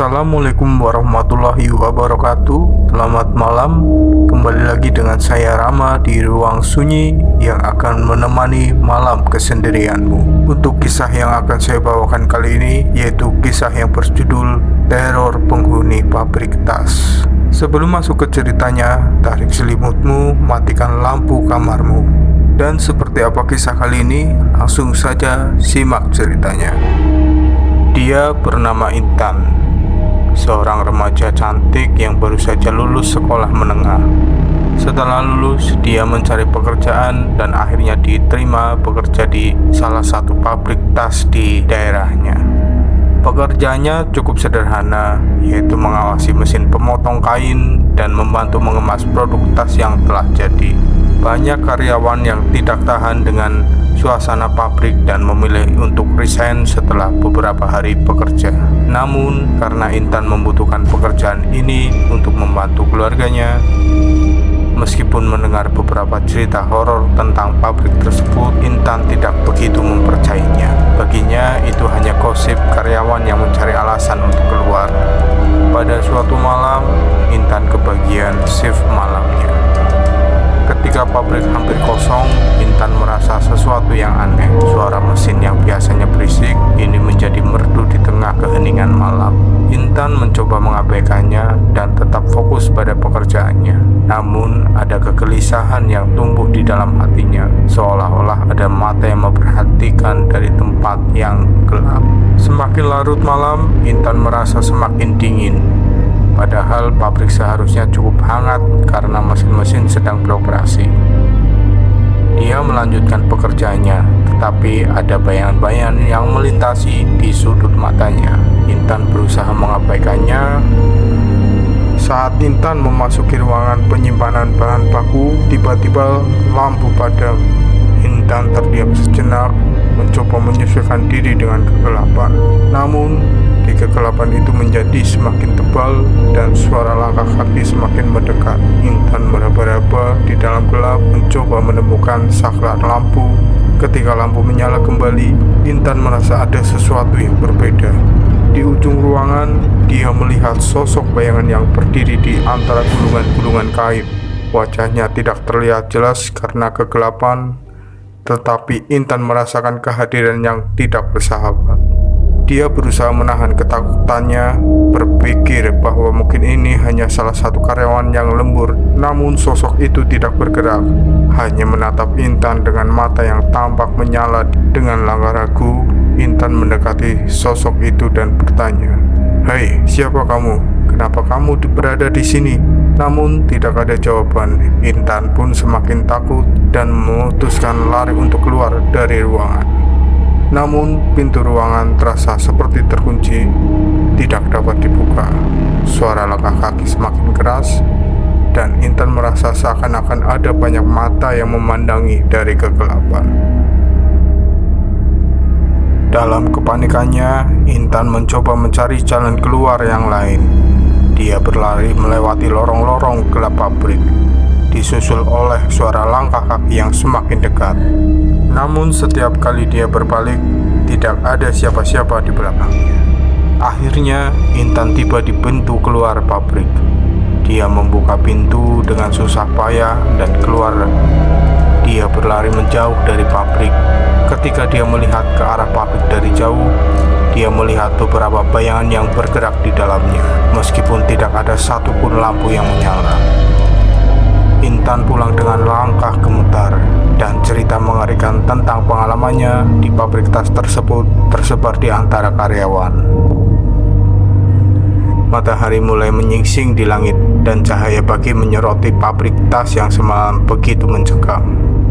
Assalamualaikum warahmatullahi wabarakatuh. Selamat malam. Kembali lagi dengan saya Rama di ruang sunyi yang akan menemani malam kesendirianmu. Untuk kisah yang akan saya bawakan kali ini yaitu kisah yang berjudul Teror Penghuni Pabrik Tas. Sebelum masuk ke ceritanya, tarik selimutmu, matikan lampu kamarmu. Dan seperti apa kisah kali ini? Langsung saja simak ceritanya. Dia bernama Intan, seorang remaja cantik yang baru saja lulus sekolah menengah. Setelah lulus, dia mencari pekerjaan dan akhirnya diterima bekerja di salah satu pabrik tas di daerahnya. Pekerjaannya cukup sederhana, yaitu mengawasi mesin pemotong kain dan membantu mengemas produk tas yang telah jadi. Banyak karyawan yang tidak tahan dengan suasana pabrik dan memilih untuk resign setelah beberapa hari bekerja. Namun, karena Intan membutuhkan pekerjaan ini untuk membantu keluarganya, meskipun mendengar beberapa cerita horor tentang pabrik tersebut, Intan tidak begitu mempercayainya. Baginya, itu hanya gosip karyawan yang mencari alasan untuk keluar. Pada suatu malam, Intan kebagian shift malamnya. Ketika pabrik hampir kosong, Intan merasa sesuatu yang aneh. Suara mesin yang biasanya berisik ini menjadi merdu di tengah keheningan malam. Intan mencoba mengabaikannya dan tetap fokus pada pekerjaannya. Namun, ada kegelisahan yang tumbuh di dalam hatinya, seolah-olah ada mata yang memperhatikan dari tempat yang gelap. Semakin larut malam, Intan merasa semakin dingin. Padahal pabrik seharusnya cukup hangat karena mesin-mesin sedang beroperasi. Dia melanjutkan pekerjaannya, tetapi ada bayangan-bayangan yang melintasi di sudut matanya. Intan berusaha mengabaikannya. Saat Intan memasuki ruangan penyimpanan bahan baku, tiba-tiba lampu padam. Intan terdiam sejenak, mencoba menyesuaikan diri dengan kegelapan. Namun, di kegelapan itu menjadi semakin tebal dan suara langkah kaki semakin mendekat. Intan meraba-raba di dalam gelap mencoba menemukan saklar lampu. Ketika lampu menyala kembali, Intan merasa ada sesuatu yang berbeda. Di ujung ruangan, dia melihat sosok bayangan yang berdiri di antara gulungan-gulungan kain. Wajahnya tidak terlihat jelas karena kegelapan, tetapi Intan merasakan kehadiran yang tidak bersahabat. Dia berusaha menahan ketakutannya, berpikir bahwa mungkin ini hanya salah satu karyawan yang lembur. Namun sosok itu tidak bergerak, hanya menatap Intan dengan mata yang tampak menyala. Dengan langkah ragu, Intan mendekati sosok itu dan bertanya, "Hei, siapa kamu? Kenapa kamu berada di sini?" Namun tidak ada jawaban. Intan pun semakin takut dan memutuskan lari untuk keluar dari ruangan. Namun pintu ruangan terasa seperti terkunci, tidak dapat dibuka. Suara langkah kaki semakin keras dan Intan merasa seakan-akan ada banyak mata yang memandangi dari kegelapan. Dalam kepanikannya, Intan mencoba mencari jalan keluar yang lain. Dia berlari melewati lorong-lorong gelap pabrik, disusul oleh suara langkah kaki yang semakin dekat. Namun setiap kali dia berbalik, tidak ada siapa-siapa di belakangnya. Akhirnya, Intan tiba di pintu keluar pabrik. Dia membuka pintu dengan susah payah dan keluar. Dia berlari menjauh dari pabrik. Ketika dia melihat ke arah pabrik dari jauh, dia melihat beberapa bayangan yang bergerak di dalamnya, meskipun tidak ada satupun lampu yang menyala. Intan pulang dengan langkah gemetar, dan cerita mengerikan tentang pengalamannya di pabrik tas tersebut tersebar di antara karyawan. Matahari mulai menyingsing di langit dan cahaya pagi menyoroti pabrik tas yang semalam begitu mencekam.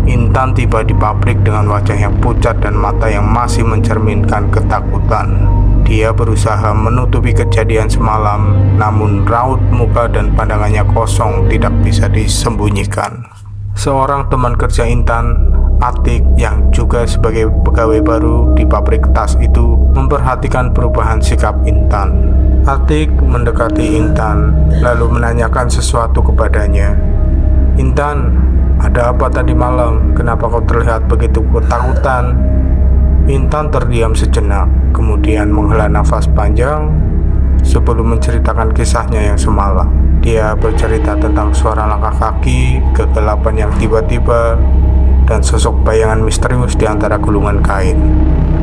Intan tiba di pabrik dengan wajah yang pucat dan mata yang masih mencerminkan ketakutan. Dia berusaha menutupi kejadian semalam, namun raut muka dan pandangannya kosong, tidak bisa disembunyikan. Seorang teman kerja Intan, Atik, yang juga sebagai pegawai baru di pabrik tas itu, memperhatikan perubahan sikap Intan. Atik mendekati Intan, lalu menanyakan sesuatu kepadanya. "Intan, ada apa tadi malam? Kenapa kau terlihat begitu ketakutan?" Intan terdiam sejenak, kemudian menghela nafas panjang sebelum menceritakan kisahnya yang semalam. Dia bercerita tentang suara langkah kaki, kegelapan yang tiba-tiba, dan sosok bayangan misterius di antara gulungan kain.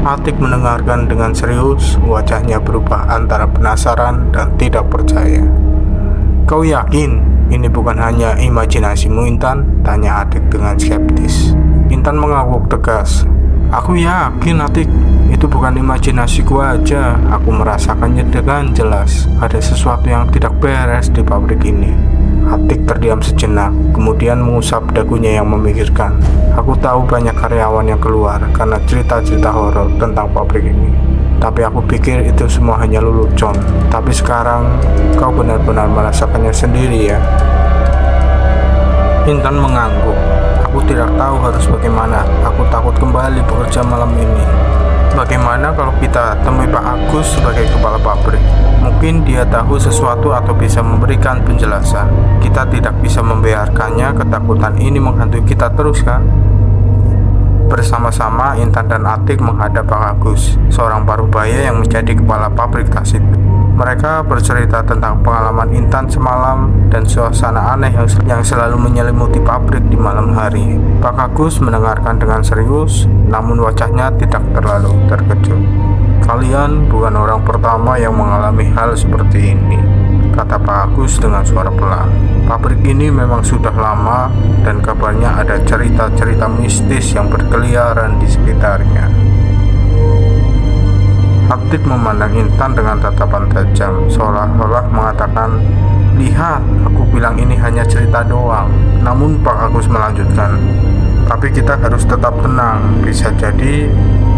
Atik mendengarkan dengan serius, wajahnya berubah antara penasaran dan tidak percaya. "Kau yakin ini bukan hanya imajinasimu, Intan?" tanya Atik dengan skeptis. Intan mengangguk tegas. "Aku yakin, Atik. Itu bukan imajinasiku aja. Aku merasakannya dengan jelas. Ada sesuatu yang tidak beres di pabrik ini." Atik terdiam sejenak, kemudian mengusap dagunya yang memikirkan. "Aku tahu banyak karyawan yang keluar karena cerita-cerita horor tentang pabrik ini. Tapi aku pikir itu semua hanya lelucon. Tapi sekarang kau benar-benar merasakannya sendiri ya?" Intan mengangguk. "Aku tidak tahu harus bagaimana. Aku takut kembali bekerja malam ini. Bagaimana kalau kita temui Pak Agus sebagai kepala pabrik? Mungkin dia tahu sesuatu atau bisa memberikan penjelasan. Kita tidak bisa membiarkannya ketakutan ini menghantui kita terus, kan?" Bersama-sama Intan dan Atik menghadap Pak Agus, seorang parubaya yang menjadi kepala pabrik tas itu. Mereka bercerita tentang pengalaman Intan semalam dan suasana aneh yang selalu menyelimuti pabrik di malam hari. Pak Agus mendengarkan dengan serius, namun wajahnya tidak terlalu terkejut. "Kalian bukan orang pertama yang mengalami hal seperti ini," kata Pak Agus dengan suara pelan. "Pabrik ini memang sudah lama dan kabarnya ada cerita-cerita mistis yang berkeliaran di sekitarnya." Atik memandang Intan dengan tatapan tajam, seolah-olah mengatakan, "Lihat, aku bilang ini hanya cerita doang." Namun Pak Agus melanjutkan, "Tapi kita harus tetap tenang. Bisa jadi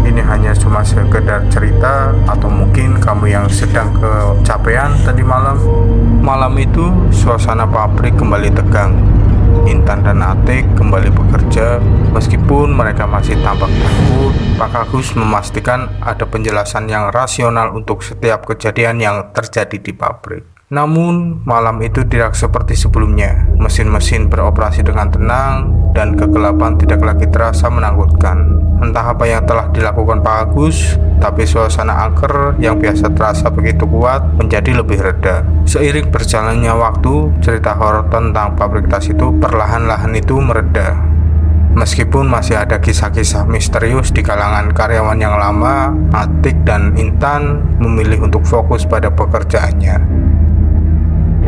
ini hanya cuma sekedar cerita, atau mungkin kamu yang sedang kecapean tadi malam." Malam itu suasana pabrik kembali tegang. Intan dan Atik kembali bekerja. Meskipun mereka masih tampak takut, Pak Agus memastikan ada penjelasan yang rasional untuk setiap kejadian yang terjadi di pabrik. Namun, malam itu tidak seperti sebelumnya. Mesin-mesin beroperasi dengan tenang dan kegelapan tidak lagi terasa menakutkan. Entah apa yang telah dilakukan Pak Agus, tapi suasana angker yang biasa terasa begitu kuat menjadi lebih reda. Seiring berjalannya waktu, cerita horor tentang pabrik tas itu perlahan-lahan itu mereda. Meskipun masih ada kisah-kisah misterius di kalangan karyawan yang lama, Atik dan Intan memilih untuk fokus pada pekerjaannya.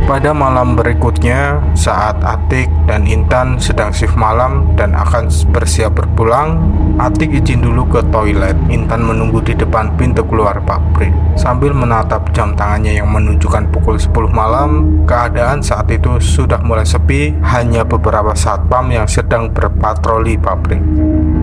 Pada malam berikutnya, saat Atik dan Intan sedang shift malam dan akan bersiap berpulang, Atik izin dulu ke toilet. Intan menunggu di depan pintu keluar pabrik. Sambil menatap jam tangannya yang menunjukkan pukul 10 malam, keadaan saat itu sudah mulai sepi, hanya beberapa satpam yang sedang berpatroli pabrik.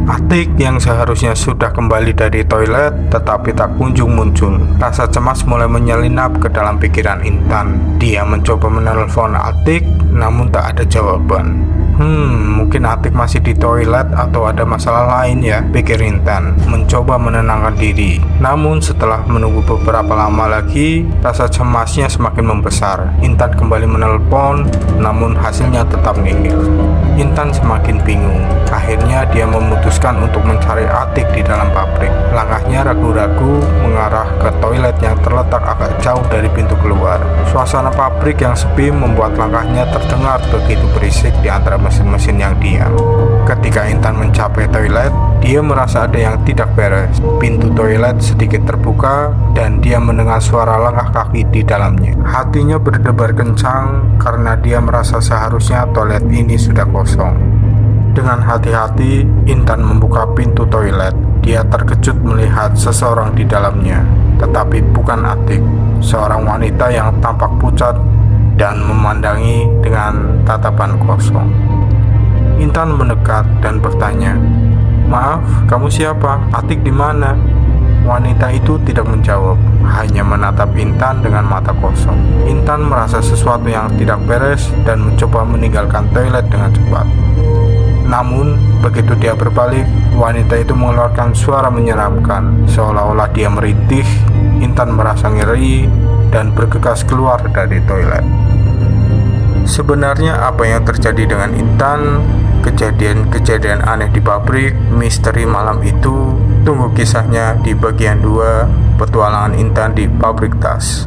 Atik yang seharusnya sudah kembali dari toilet tetapi tak kunjung muncul. Rasa cemas mulai menyelinap ke dalam pikiran Intan. Dia mencoba menelpon Atik, namun tak ada jawaban. Mungkin Atik masih di toilet atau ada masalah lain ya, pikir Intan, mencoba menenangkan diri. Namun setelah menunggu beberapa lama lagi, rasa cemasnya semakin membesar. Intan kembali menelpon, namun hasilnya tetap nihil. Intan semakin bingung. Akhirnya dia memutuskan untuk mencari Atik di dalam pabrik. Langkahnya ragu-ragu mengarah ke toilet yang terletak agak jauh dari pintu keluar. Suasana pabrik yang sepi membuat langkahnya terdengar begitu berisik di antara mesin-mesin yang diam. Ketika Intan mencapai toilet, dia merasa ada yang tidak beres. Pintu toilet sedikit terbuka dan dia mendengar suara langkah kaki di dalamnya. Hatinya berdebar kencang karena dia merasa seharusnya toilet ini sudah kosong. Dengan hati-hati, Intan membuka pintu toilet. Dia terkejut melihat seseorang di dalamnya, tetapi bukan Atik, seorang wanita yang tampak pucat dan memandangi dengan tatapan kosong. Intan mendekat dan bertanya, "Maaf, kamu siapa? Atik di mana?" Wanita itu tidak menjawab, hanya menatap Intan dengan mata kosong. Intan merasa sesuatu yang tidak beres dan mencoba meninggalkan toilet dengan cepat. Namun, begitu dia berbalik, wanita itu mengeluarkan suara menyeramkan, seolah-olah dia merintih. Intan merasa ngeri dan bergegas keluar dari toilet. Sebenarnya apa yang terjadi dengan Intan, kejadian-kejadian aneh di pabrik, misteri malam itu, tunggu kisahnya di bagian 2 petualangan Intan di pabrik tas.